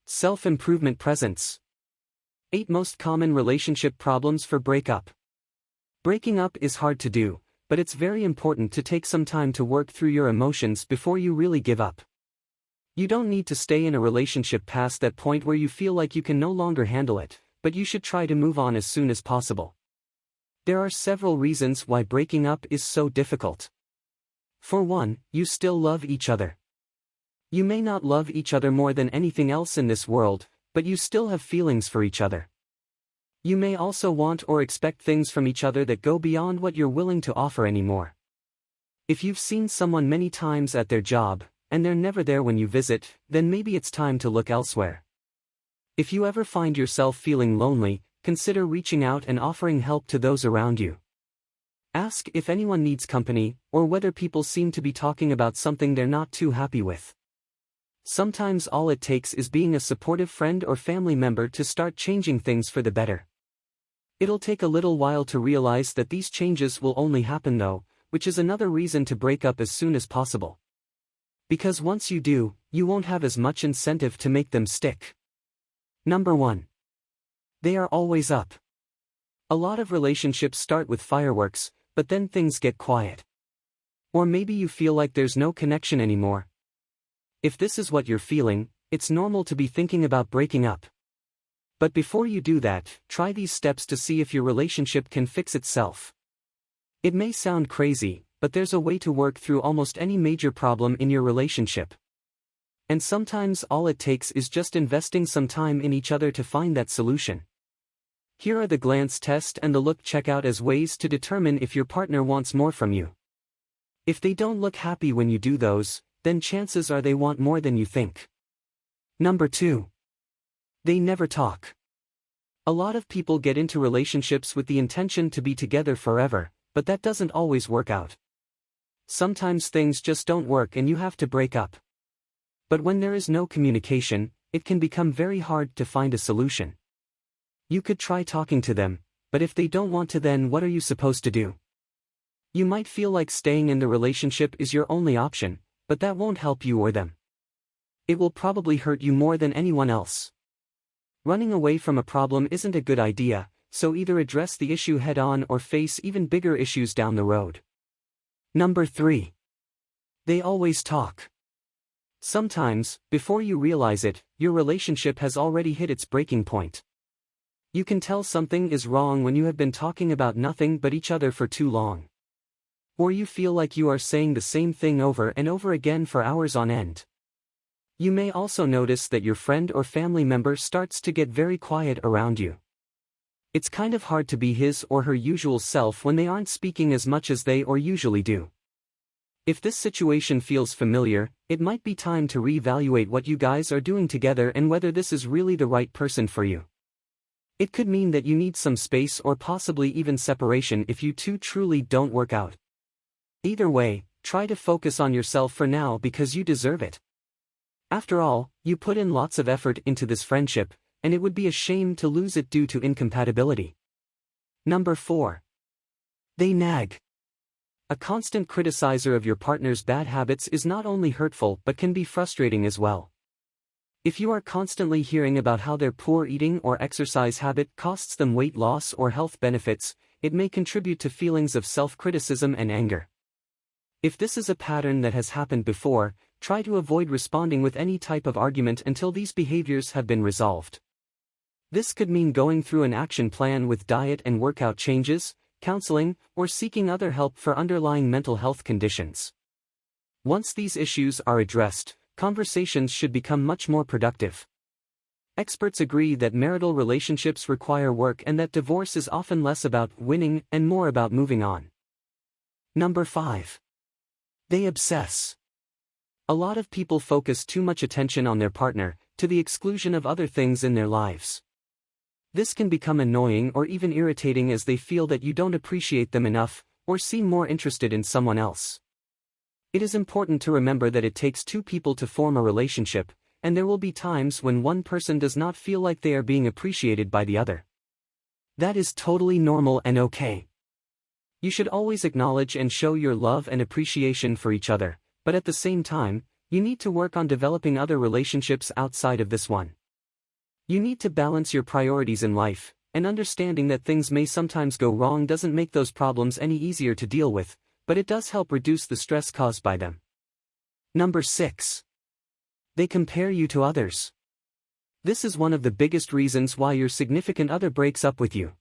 Self-improvement presents. 8 most common relationship problems for breakup. Breaking up is hard to do, but it's very important to take some time to work through your emotions before you really give up. You don't need to stay in a relationship past that point where you feel like you can no longer handle it, but you should try to move on as soon as possible. There are several reasons why breaking up is so difficult. For one, you still love each other. You may not love each other more than anything else in this world, but you still have feelings for each other. You may also want or expect things from each other that go beyond what you're willing to offer anymore. If you've seen someone many times at their job, and they're never there when you visit, then maybe it's time to look elsewhere. If you ever find yourself feeling lonely, consider reaching out and offering help to those around you. Ask if anyone needs company, or whether people seem to be talking about something they're not too happy with. Sometimes all it takes is being a supportive friend or family member to start changing things for the better. It'll take a little while to realize that these changes will only happen though, which is another reason to break up as soon as possible. Because once you do, you won't have as much incentive to make them stick. Number 1. They are always up. A lot of relationships start with fireworks, but then things get quiet. Or maybe you feel like there's no connection anymore. If this is what you're feeling, it's normal to be thinking about breaking up. But before you do that, try these steps to see if your relationship can fix itself. It may sound crazy, but there's a way to work through almost any major problem in your relationship. And sometimes all it takes is just investing some time in each other to find that solution. Here are the glance test and the look checkout as ways to determine if your partner wants more from you. If they don't look happy when you do those, then chances are they want more than you think. Number 2. They never talk. A lot of people get into relationships with the intention to be together forever, but that doesn't always work out. Sometimes things just don't work and you have to break up. But when there is no communication, it can become very hard to find a solution. You could try talking to them, but if they don't want to, then what are you supposed to do? You might feel like staying in the relationship is your only option, but that won't help you or them. It will probably hurt you more than anyone else. Running away from a problem isn't a good idea, so either address the issue head-on or face even bigger issues down the road. Number 3. They always talk. Sometimes, before you realize it, your relationship has already hit its breaking point. You can tell something is wrong when you have been talking about nothing but each other for too long. Or you feel like you are saying the same thing over and over again for hours on end. You may also notice that your friend or family member starts to get very quiet around you. It's kind of hard to be his or her usual self when they aren't speaking as much as they or usually do. If this situation feels familiar, it might be time to reevaluate what you guys are doing together and whether this is really the right person for you. It could mean that you need some space or possibly even separation if you two truly don't work out. Either way, try to focus on yourself for now because you deserve it. After all, you put in lots of effort into this friendship, and it would be a shame to lose it due to incompatibility. Number 4. They nag. A constant criticizer of your partner's bad habits is not only hurtful but can be frustrating as well. If you are constantly hearing about how their poor eating or exercise habit costs them weight loss or health benefits, it may contribute to feelings of self-criticism and anger. If this is a pattern that has happened before, try to avoid responding with any type of argument until these behaviors have been resolved. This could mean going through an action plan with diet and workout changes, counseling, or seeking other help for underlying mental health conditions. Once these issues are addressed, conversations should become much more productive. Experts agree that marital relationships require work and that divorce is often less about winning and more about moving on. Number 5. They obsess. A lot of people focus too much attention on their partner, to the exclusion of other things in their lives. This can become annoying or even irritating as they feel that you don't appreciate them enough, or seem more interested in someone else. It is important to remember that it takes two people to form a relationship, and there will be times when one person does not feel like they are being appreciated by the other. That is totally normal and okay. You should always acknowledge and show your love and appreciation for each other, but at the same time, you need to work on developing other relationships outside of this one. You need to balance your priorities in life, and understanding that things may sometimes go wrong doesn't make those problems any easier to deal with, but it does help reduce the stress caused by them. Number 6. They compare you to others. This is one of the biggest reasons why your significant other breaks up with you.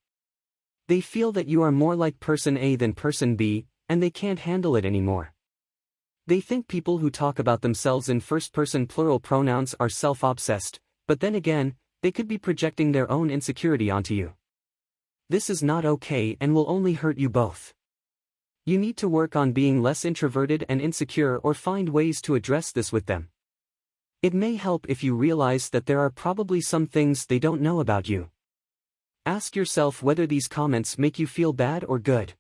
They feel that you are more like person A than person B, and they can't handle it anymore. They think people who talk about themselves in first-person plural pronouns are self-obsessed, but then again, they could be projecting their own insecurity onto you. This is not okay and will only hurt you both. You need to work on being less introverted and insecure or find ways to address this with them. It may help if you realize that there are probably some things they don't know about you. Ask yourself whether these comments make you feel bad or good.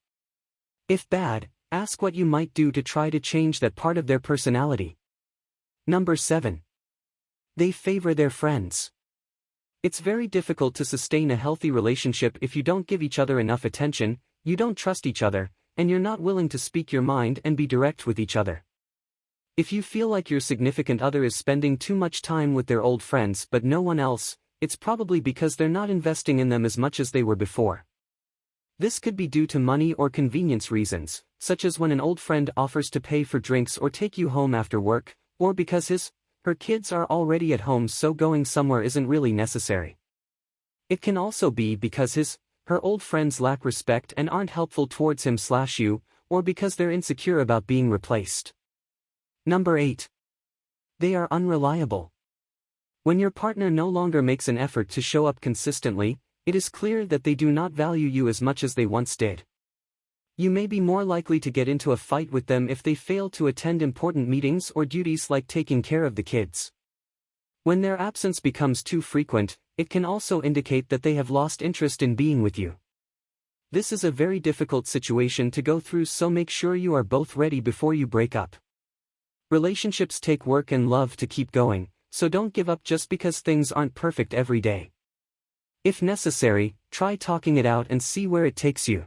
If bad, ask what you might do to try to change that part of their personality. Number 7. They favor their friends. It's very difficult to sustain a healthy relationship if you don't give each other enough attention, you don't trust each other, and you're not willing to speak your mind and be direct with each other. If you feel like your significant other is spending too much time with their old friends but no one else, it's probably because they're not investing in them as much as they were before. This could be due to money or convenience reasons, such as when an old friend offers to pay for drinks or take you home after work, or because her kids are already at home so going somewhere isn't really necessary. It can also be because her old friends lack respect and aren't helpful towards him/you, or because they're insecure about being replaced. Number 8. They are unreliable. When your partner no longer makes an effort to show up consistently, it is clear that they do not value you as much as they once did. You may be more likely to get into a fight with them if they fail to attend important meetings or duties like taking care of the kids. When their absence becomes too frequent, it can also indicate that they have lost interest in being with you. This is a very difficult situation to go through, so make sure you are both ready before you break up. Relationships take work and love to keep going, so don't give up just because things aren't perfect every day. If necessary, try talking it out and see where it takes you.